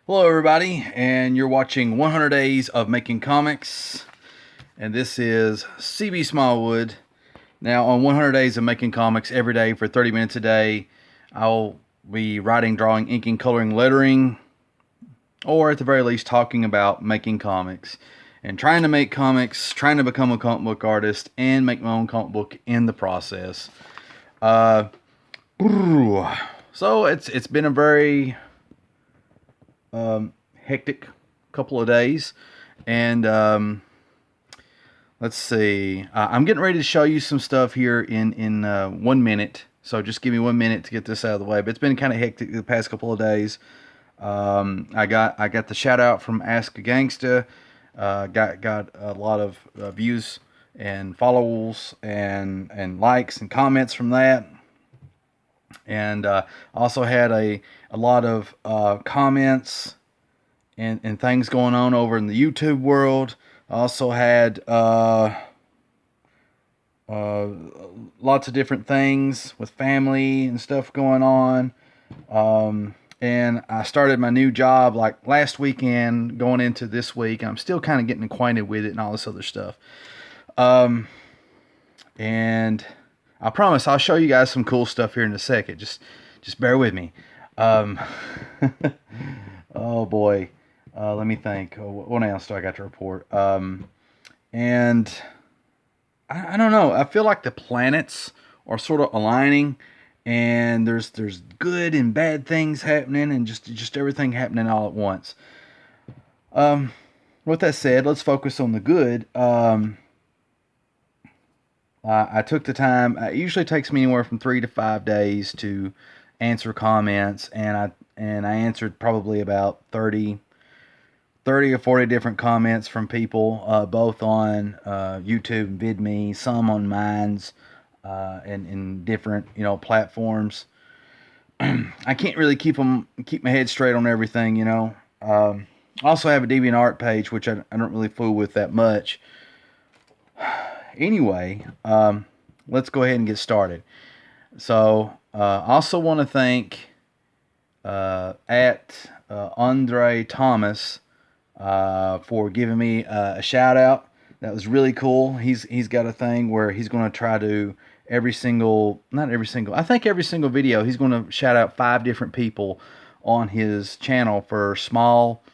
Hello everybody, and you're watching 100 Days of Making Comics, and this is C.B Smallwood. Now on 100 Days of Making Comics, every day for 30 minutes a day, I'll be writing, drawing, inking, coloring, lettering, or at the very least talking about making comics and trying to make comics, trying to become a comic book artist, and make my own comic book in the process. So it's been a very hectic couple of days, and let's see. I'm getting ready to show you some stuff here in 1 minute. So just give me 1 minute to get this out of the way. But it's been kind of hectic the past couple of days. I got the shout out from Ask a Gangsta. Got a lot of views and follows and likes and comments from that. And also had a lot of comments and things going on over in the YouTube world. I also had lots of different things with family and stuff going on. And I started my new job like last weekend, going into this week. I'm still kind of getting acquainted with it and all this other stuff. And I promise I'll show you guys some cool stuff here in a second. Just bear with me. Oh boy. Let me think. What else do I got to report? And I don't know. I feel like the planets are sort of aligning, and there's good and bad things happening, and just everything happening all at once. With that said, let's focus on the good. I took the time. It usually takes me anywhere from 3 to 5 days to answer comments, and I answered probably about 30 or 40 different comments from people, both on YouTube and VidMe, some on Minds, and in different platforms. I can't really keep my head straight on everything. I also have a deviant page, which I don't really fool with that much. Anyway, let's go ahead and get started. So, I also want to thank at Andre Thomas for giving me a shout out. That was really cool. He's got a thing where he's going to try to every single video he's going to shout out 5 different people on his channel for small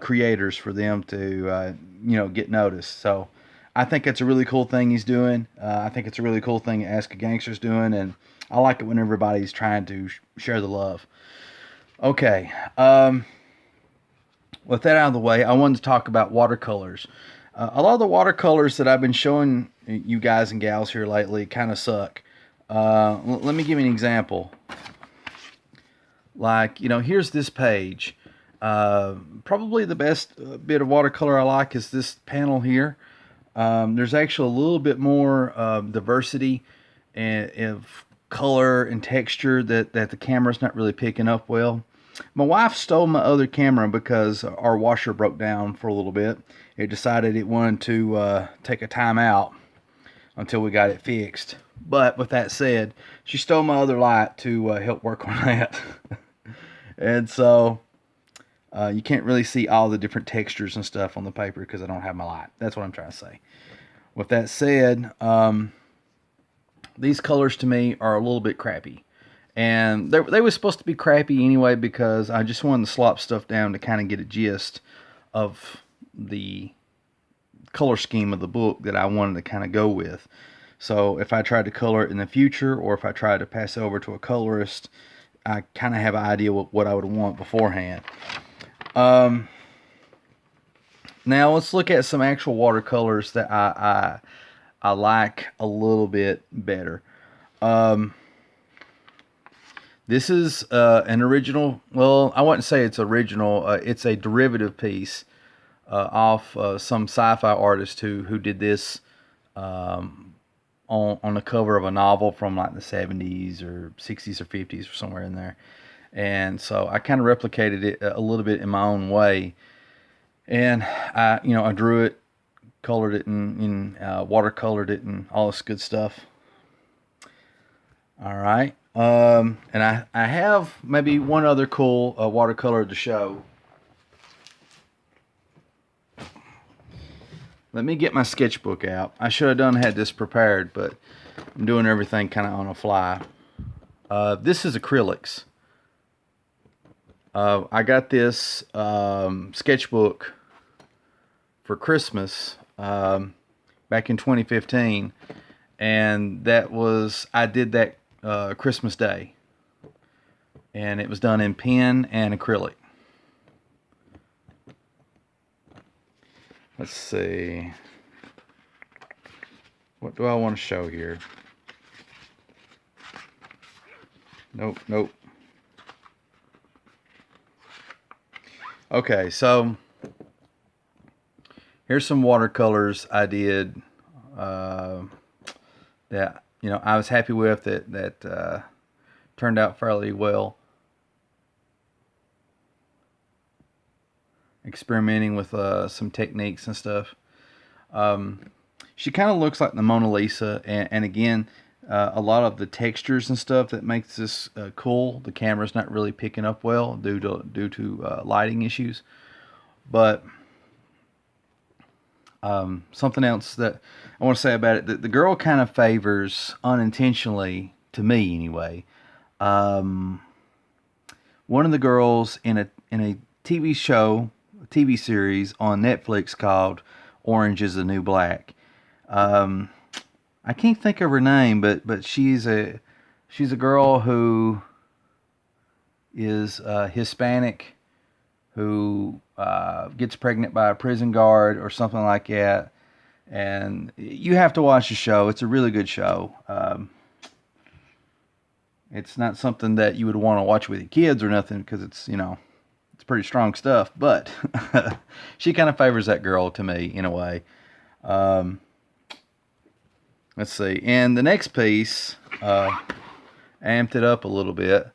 creators, for them to get noticed. So I think it's a really cool thing he's doing. I think it's a really cool thing Ask a Gangster's doing, and I like it when everybody's trying to share the love. Okay, with that out of the way, I wanted to talk about watercolors. A lot of the watercolors that I've been showing you guys and gals here lately kind of suck. Let me give you an example. Like, here's this page. Probably the best bit of watercolor I like is this panel here. There's actually a little bit more diversity of color and texture that the camera's not really picking up well. My wife stole my other camera because our washer broke down for a little bit. It decided it wanted to take a time out until we got it fixed. But with that said, she stole my other light to help work on that. And so you can't really see all the different textures and stuff on the paper because I don't have my light. That's what I'm trying to say. With that said, these colors to me are a little bit crappy. And they were supposed to be crappy anyway, because I just wanted to slop stuff down to kind of get a gist of the color scheme of the book that I wanted to kind of go with. So if I tried to color it in the future, or if I tried to pass it over to a colorist, I kind of have an idea what I would want beforehand. Now let's look at some actual watercolors that I like a little bit better. This is an original. Well, I wouldn't say it's original. It's a derivative piece off some sci-fi artist who did this on the cover of a novel from like the 70s or 60s or 50s or somewhere in there. And so I kind of replicated it a little bit in my own way. And I drew it, colored it, and watercolored it, and all this good stuff. All right. And I have maybe one other cool watercolor to show. let me get my sketchbook out. I should have had this prepared, but I'm doing everything kind of on the fly. This is acrylics. I got this sketchbook for Christmas back in 2015, and I did that Christmas Day, and it was done in pen and acrylic. Let's see, what do I want to show here? Nope. Okay, so here's some watercolors I did that I was happy with, that turned out fairly well. Experimenting with some techniques and stuff. She kind of looks like the Mona Lisa, and again, a lot of the textures and stuff that makes this cool. The camera's not really picking up well due to lighting issues, but something else that I want to say about it, the girl kind of favors, unintentionally to me anyway, one of the girls in a TV show, a TV series on Netflix called Orange is the New Black. I can't think of her name, but she's a girl who is Hispanic, who gets pregnant by a prison guard or something like that. And you have to watch the show. It's a really good show. It's not something that you would want to watch with your kids or nothing, because it's it's pretty strong stuff. But she kind of favors that girl to me in a way. Let's see. And the next piece, amped it up a little bit.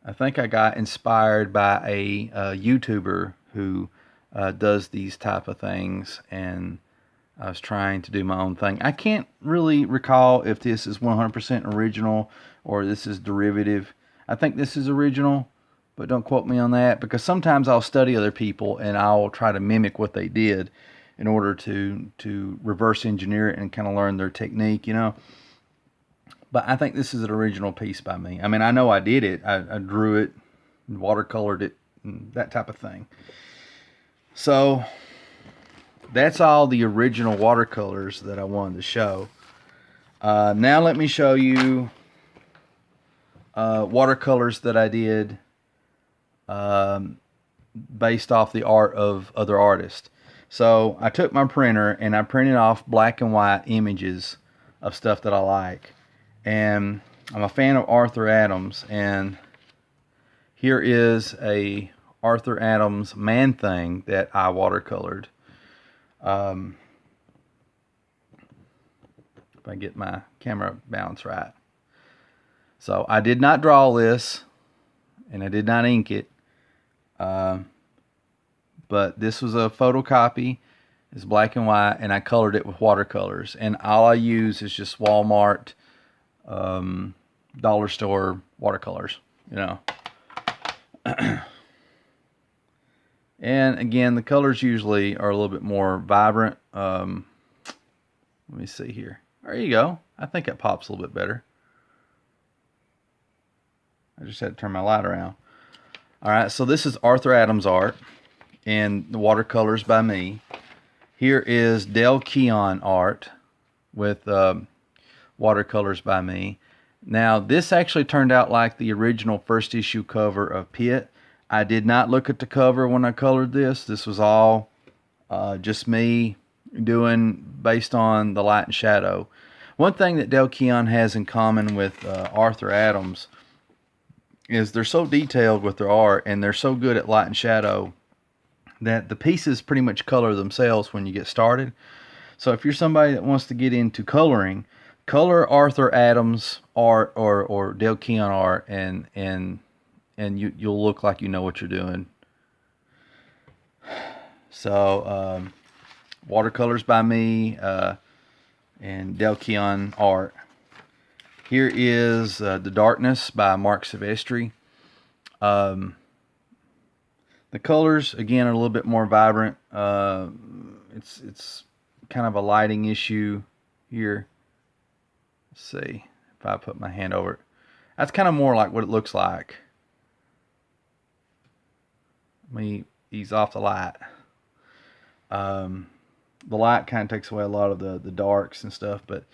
I think I got inspired by a YouTuber who does these type of things, and I was trying to do my own thing. I can't really recall if this is 100% original or this is derivative. I think this is original, but don't quote me on that, because sometimes I'll study other people and I'll try to mimic what they did in order to reverse engineer it and kind of learn their technique, But I think this is an original piece by me. I mean, I know I did it. I drew it, watercolored it, and that type of thing. So that's all the original watercolors that I wanted to show. Now let me show you watercolors that I did based off the art of other artists. So I took my printer and I printed off black and white images of stuff that I like. And I'm a fan of Arthur Adams, and here is a Arthur Adams Man-Thing that I watercolored. If I get my camera balance right. So I did not draw this, and I did not ink it, but this was a photocopy. It's black and white, and I colored it with watercolors. And all I use is just Walmart, dollar store watercolors, And again, the colors usually are a little bit more vibrant. Let me see here. There you go. I think it pops a little bit better. I just had to turn my light around. Alright, so this is Arthur Adams art, and the watercolors by me. Here is Del Keon art with watercolors by me. Now, this actually turned out like the original first issue cover of Pitt. I did not look at the cover when I colored this. This was all just me doing based on the light and shadow. One thing that Del Keon has in common with Arthur Adams is they're so detailed with their art, and they're so good at light and shadow that the pieces pretty much color themselves when you get started. So if you're somebody that wants to get into coloring, color Arthur Adams art or Del Keon art, and you'll look like you know what you're doing. So watercolors by me and Del Keon art. Here is The Darkness by Mark Silvestri. The colors again are a little bit more vibrant. It's kind of a lighting issue here. Let's see if I put my hand over it. That's kind of more like what it looks like. Let me ease off the light. The light kind of takes away a lot of the darks and stuff, but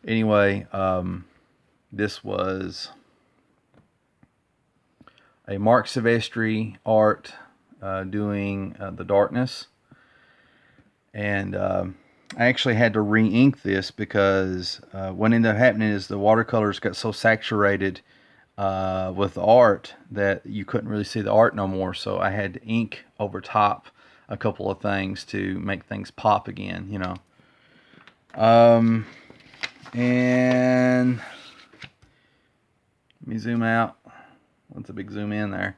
anyway, this was a Mark Silvestri art doing the darkness, and I actually had to re-ink this because what ended up happening is the watercolors got so saturated with the art that you couldn't really see the art no more, so I had to ink over top a couple of things to make things pop again, you know. And let me zoom out. What's a big zoom in there?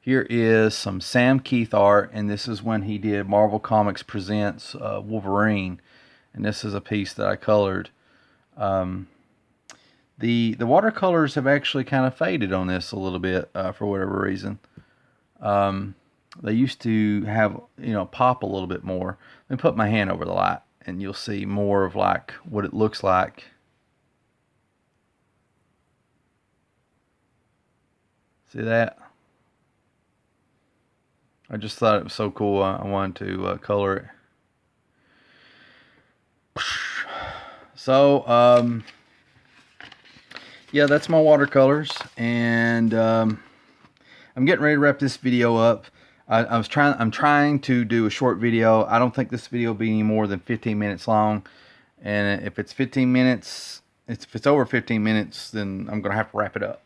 Here is some Sam Keith art, and this is when he did Marvel Comics Presents Wolverine, and this is a piece that I colored. The watercolors have actually kind of faded on this a little bit for whatever reason. They used to have, you know, pop a little bit more. Let me put my hand over the light and you'll see more of like what it looks like. See that? I just thought it was so cool. I wanted to color it. So, yeah, that's my watercolors, and I'm getting ready to wrap this video up. I'm trying to do a short video. I don't think this video will be any more than 15 minutes long, and if it's 15 minutes, if it's over 15 minutes, then I'm gonna have to wrap it up.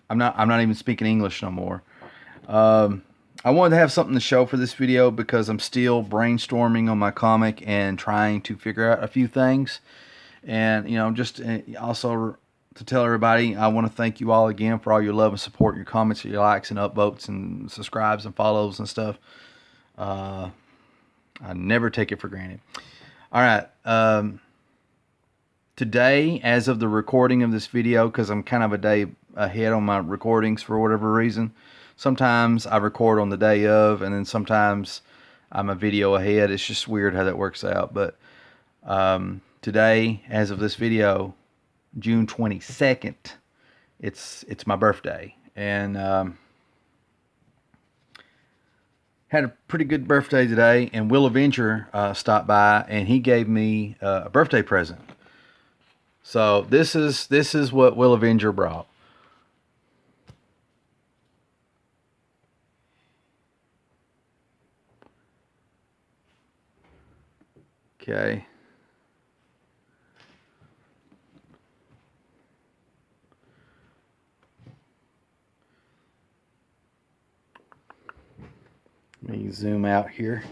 I'm not even speaking English no more. I wanted to have something to show for this video because I'm still brainstorming on my comic and trying to figure out a few things. And, you know, just also to tell everybody, I want to thank you all again for all your love and support, your comments, your likes and upvotes and subscribes and follows and stuff. I never take it for granted. All right. Today, as of the recording of this video, because I'm kind of a day ahead on my recordings for whatever reason, sometimes I record on the day of, and then sometimes I'm a video ahead. It's just weird how that works out. But today, as of this video, June 22nd, it's my birthday, and had a pretty good birthday today. And WillAvenger stopped by, and he gave me a birthday present. So this is what WillAvenger brought. Okay. Let me zoom out here.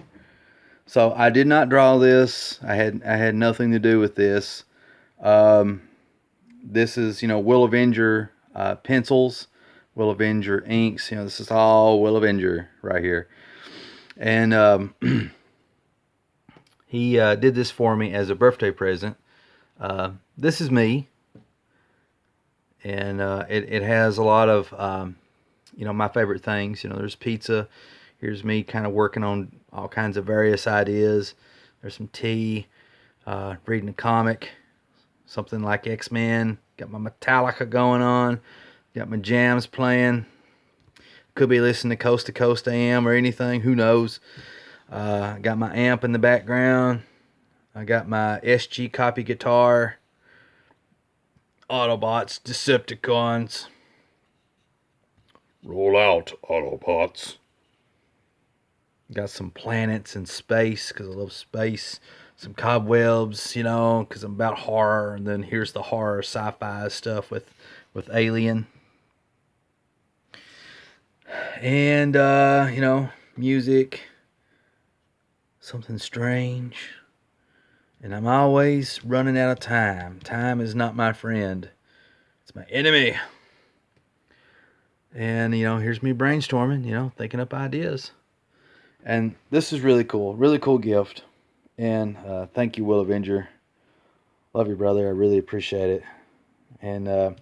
So I did not draw this. I had nothing to do with this. This is, you know, WillAvenger pencils, WillAvenger inks. You know, this is all WillAvenger right here. And he did this for me as a birthday present. This is me, and it has a lot of you know, my favorite things. You know, there's pizza. Here's me kind of working on all kinds of various ideas. There's some tea, reading a comic, something like X-Men. Got my Metallica going on. Got my jams playing. Could be listening to Coast AM or anything. Who knows? Got my amp in the background. I got my SG copy guitar. Autobots, Decepticons. Roll out, Autobots. Got some planets and space because I love space. Some cobwebs, you know, because I'm about horror. And then here's the horror sci-fi stuff with Alien. And, you know, music. Something strange. And I'm always running out of time. Time is not my friend. It's my enemy. And, you know, here's me brainstorming, you know, thinking up ideas. And this is really cool. Really cool gift. And thank you, WillAvenger. Love you, brother. I really appreciate it. And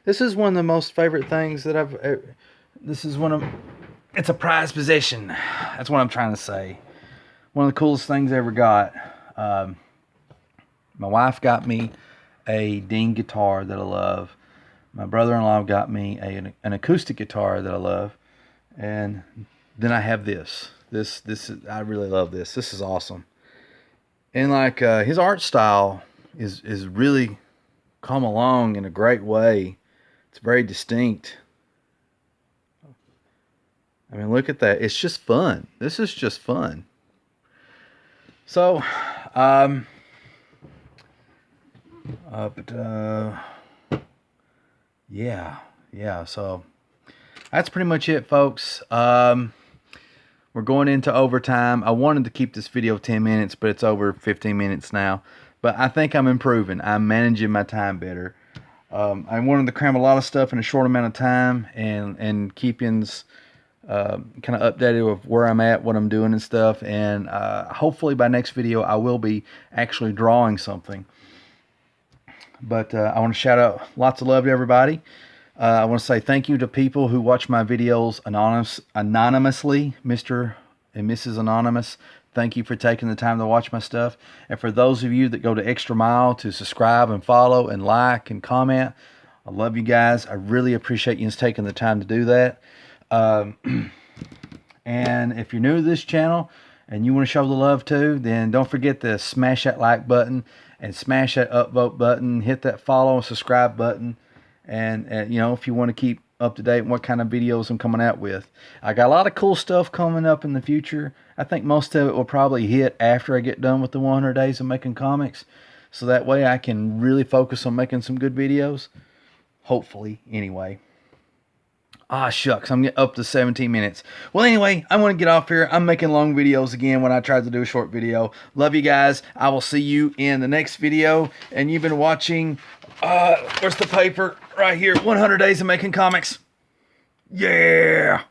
this is one of the most favorite things that I've... This is one of... it's a prized possession. That's what I'm trying to say. One of the coolest things I ever got. My wife got me a Dean guitar that I love. My brother-in-law got me an acoustic guitar that I love. And then I have this. I really love this. This is awesome. And like his art style is really come along in a great way. It's very distinct. I mean, look at that. It's just fun. This is just fun. So, yeah. So that's pretty much it, folks. We're going into overtime. I wanted to keep this video 10 minutes, but it's over 15 minutes now. But I think I'm improving. I'm managing my time better. I wanted to cram a lot of stuff in a short amount of time and keeping kind of updated with where I'm at, what I'm doing and stuff. And hopefully by next video, I will be actually drawing something. But I want to shout out lots of love to everybody. I want to say thank you to people who watch my videos anonymously, Mr. and Mrs. Anonymous. Thank you for taking the time to watch my stuff. And for those of you that go the extra mile to subscribe and follow and like and comment, I love you guys. I really appreciate you taking the time to do that. And if you're new to this channel and you want to show the love too, then don't forget to smash that like button and smash that upvote button. Hit that follow and subscribe button. And you know, if you want to keep up to date on what kind of videos I'm coming out with. I got a lot of cool stuff coming up in the future. I think most of it will probably hit after I get done with the 100 days of making comics. So that way I can really focus on making some good videos. Hopefully, anyway. Ah, shucks, I'm getting up to 17 minutes. Well, anyway, I'm going to get off here. I'm making long videos again when I tried to do a short video. Love you guys. I will see you in the next video. And you've been watching, where's the paper? Right here, 100 Days of Making Comics. Yeah!